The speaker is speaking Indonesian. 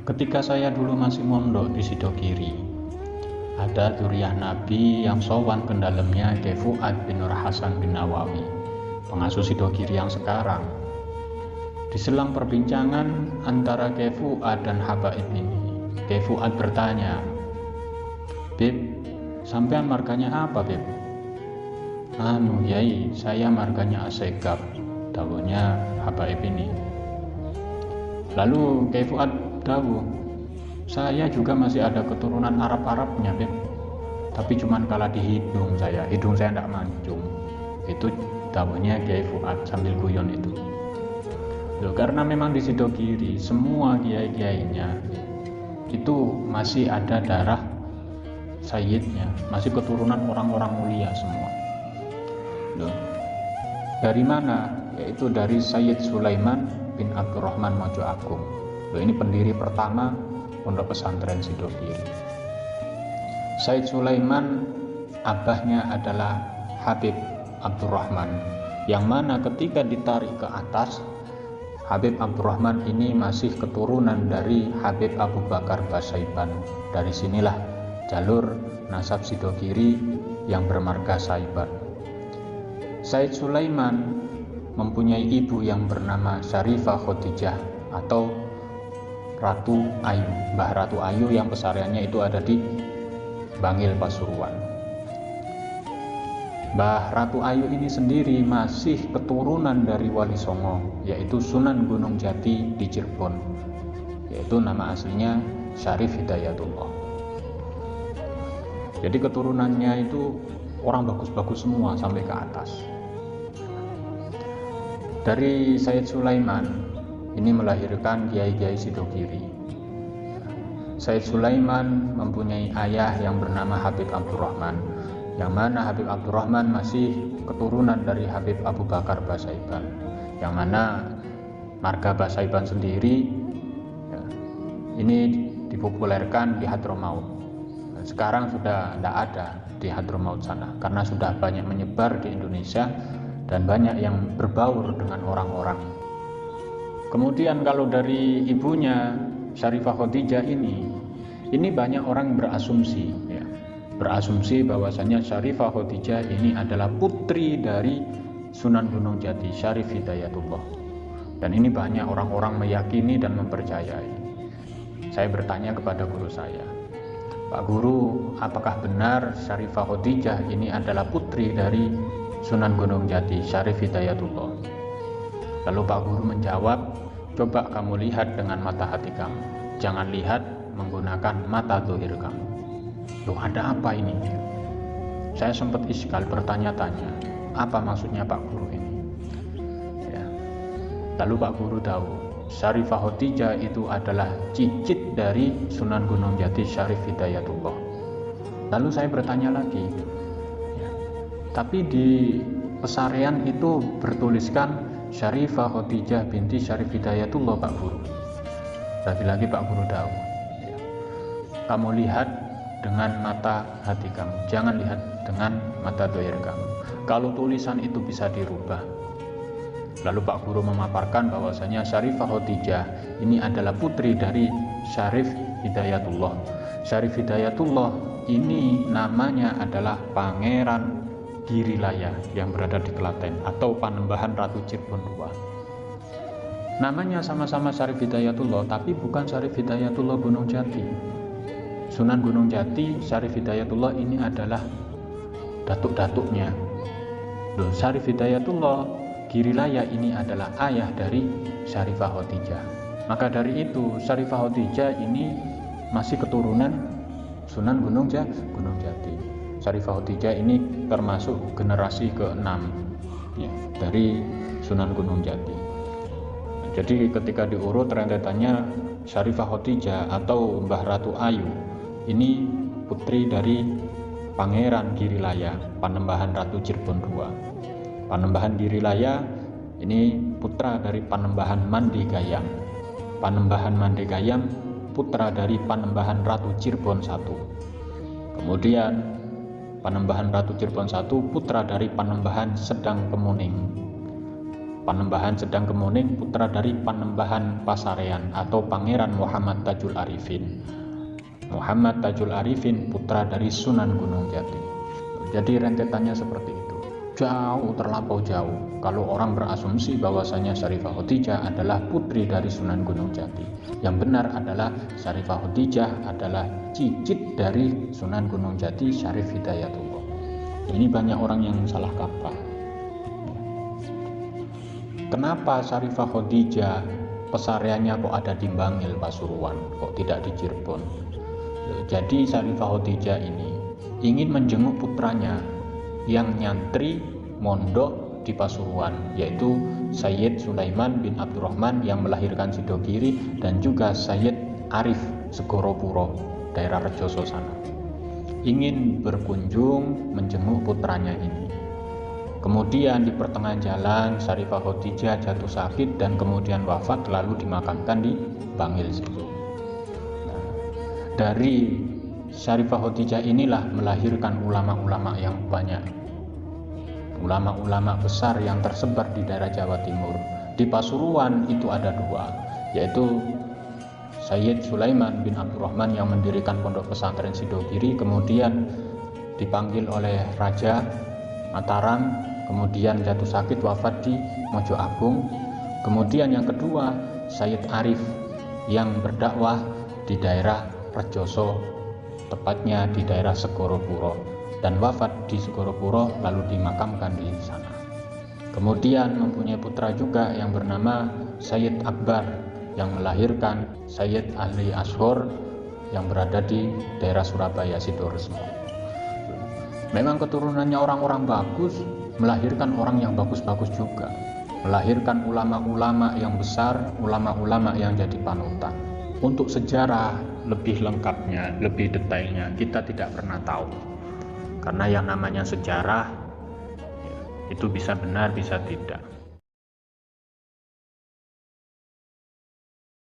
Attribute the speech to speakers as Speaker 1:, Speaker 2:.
Speaker 1: Ketika saya dulu masih mondok di Sidogiri, ada dzurriyyah Nabi yang sowan ke dalamnya Kyai Fuad bin Nur Hasan bin Nawawi, pengasuh Sidogiri yang sekarang. Di selang perbincangan antara Kyai Fuad dan habaib ini, Kyai Fuad bertanya, "Bib, sampean marganya apa, Bib?" "Anu, Yai, saya marganya Asegaf," dawuhnya habaib ini. Lalu Kyai Fuad dawuh, "Saya juga masih ada keturunan Arab-Arabnya, Beb. Tapi cuman kalah di hidung saya tidak mancung." Itu dawuhnya Kyai Fuad sambil guyon itu. Loh, karena memang di Sidogiri semua kiai-kiainya itu masih ada darah sayyidnya, masih keturunan orang-orang mulia semua. Loh, dari mana? Yaitu dari Sayyid Sulaiman bin Abdurrahman Mojo Agung. Loh, ini pendiri pertama Pondok Pesantren Sidogiri. Sayyid Sulaiman abahnya adalah Habib Abdurrahman, yang mana ketika ditarik ke atas, Habib Abdurrahman ini masih keturunan dari Habib Abu Bakar Basaiban. Dari sinilah jalur nasab Sidogiri yang bermarga Saiban. Sayyid Sulaiman mempunyai ibu yang bernama Syarifah Khadijah atau Ratu Ayu, Mbah Ratu Ayu, yang pesariannya itu ada di Bangil, Pasuruan. Mbah Ratu Ayu ini sendiri masih keturunan dari Wali Songo, yaitu Sunan Gunung Jati di Cirebon, yaitu nama aslinya Syarif Hidayatullah. Jadi keturunannya itu orang bagus-bagus semua sampai ke atas. Dari Sayyid Sulaiman ini melahirkan kiai-kiai Sidogiri. Sayyid Sulaiman mempunyai ayah yang bernama Habib Abdurrahman, yang mana Habib Abdurrahman masih keturunan dari Habib Abu Bakar Basaiban, yang mana marga Basaiban sendiri ya, ini dipopulerkan di Hadramaut. Sekarang sudah tidak ada di Hadramaut sana karena sudah banyak menyebar di Indonesia dan banyak yang berbaur dengan orang-orang. Kemudian kalau dari ibunya Syarifah Khadijah ini banyak orang berasumsi ya, berasumsi bahwasanya Syarifah Khadijah ini adalah putri dari Sunan Gunung Jati Syarif Hidayatullah. Dan ini banyak orang-orang meyakini dan mempercayai. Saya bertanya kepada guru saya, "Pak Guru, apakah benar Syarifah Khadijah ini adalah putri dari Sunan Gunung Jati Syarif Hidayatullah?" Lalu Pak Guru menjawab, "Coba kamu lihat dengan mata hati kamu, jangan lihat menggunakan mata zahir kamu." Loh, ada apa ini? Saya sempat iskal bertanya-tanya, apa maksudnya Pak Guru ini? Ya. Lalu Pak Guru tahu, Syarifah Khadijah itu adalah cicit dari Sunan Gunung Jati Syarif Hidayatullah. Lalu saya bertanya lagi, ya, tapi di pesarian itu bertuliskan Syarifah Khadijah binti Syarif Hidayatullah, Pak Guru. Lagi-lagi Pak Guru tahu, ya, kamu lihat dengan mata hati kamu, jangan lihat dengan mata zahir kamu. Kalau tulisan itu bisa dirubah. Lalu Pak Guru memaparkan bahwasanya Syarifah Khadijah ini adalah putri dari Syarif Hidayatullah. Syarif Hidayatullah ini namanya adalah Pangeran Girilaya yang berada di Klaten atau Panembahan Ratu Cirebon II. Namanya sama-sama Syarif Hidayatullah, tapi bukan Syarif Hidayatullah Gunung Jati. Sunan Gunung Jati Syarif Hidayatullah ini adalah datuk-datuknya. Loh, Syarif Hidayatullah Girilaya ini adalah ayah dari Syarifah Khadijah. Maka dari itu Syarifah Khadijah ini masih keturunan Sunan Gunung Jati. Syarifah Khadijah ini termasuk generasi ke-6 ya, dari Sunan Gunung Jati. Jadi ketika diurut rentetannya, Syarifah Khadijah atau Mbah Ratu Ayu ini putri dari Pangeran Girilaya, Panembahan Ratu Cirebon II. Panembahan Girilaya ini putra dari Panembahan Mandigayam. Panembahan Mandigayam putra dari Panembahan Ratu Cirebon I. Kemudian Panembahan Ratu Cirebon I putra dari Panembahan Sedang Kemuning. Panembahan Sedang Kemuning, putra dari Panembahan Pasarean atau Pangeran Muhammad Tajul Arifin. Muhammad Tajul Arifin, putra dari Sunan Gunung Jati. Jadi rentetannya seperti itu. Jauh, terlampau jauh kalau orang berasumsi bahwasanya Syarifah Khadijah adalah putri dari Sunan Gunung Jati. Yang benar adalah Syarifah Khadijah adalah cicit dari Sunan Gunung Jati Syarif Hidayatullah. Ini banyak orang yang salah kaprah. Kenapa Syarifah Khadijah pesareannya kok ada di Bangil, Pasuruan, kok tidak di Cirebon? Jadi Syarifah Khadijah ini ingin menjenguk putranya yang nyantri mondok di Pasuruan, yaitu Sayyid Sulaiman bin Abdurrahman yang melahirkan Sidogiri, dan juga Sayyid Arif Segoropuro, daerah Rejoso sana. Ingin berkunjung menjenguk putranya ini. Kemudian di pertengahan jalan Syarifah Khadijah jatuh sakit dan kemudian wafat, lalu dimakamkan di Bangil situ. Nah, dari Syarifah Khadijah inilah melahirkan ulama-ulama yang banyak, ulama-ulama besar yang tersebar di daerah Jawa Timur. Di Pasuruan itu ada dua, yaitu Sayyid Sulaiman bin Abdurrahman yang mendirikan pondok pesantren Sidogiri, kemudian dipanggil oleh Raja Mataram, kemudian jatuh sakit wafat di Mojo Agung. Kemudian yang kedua Sayyid Arif yang berdakwah di daerah Rejoso, tepatnya di daerah Segoropuro, dan wafat di Segoropuro lalu dimakamkan di sana. Kemudian mempunyai putra juga yang bernama Sayyid Akbar yang melahirkan Sayyid Ali Ashor yang berada di daerah Surabaya Sidoresmo. Memang keturunannya orang-orang bagus, melahirkan orang yang bagus-bagus juga, melahirkan ulama-ulama yang besar, ulama-ulama yang jadi panutan. Untuk sejarah lebih lengkapnya, lebih detailnya kita tidak pernah tahu, karena yang namanya sejarah itu bisa benar bisa tidak.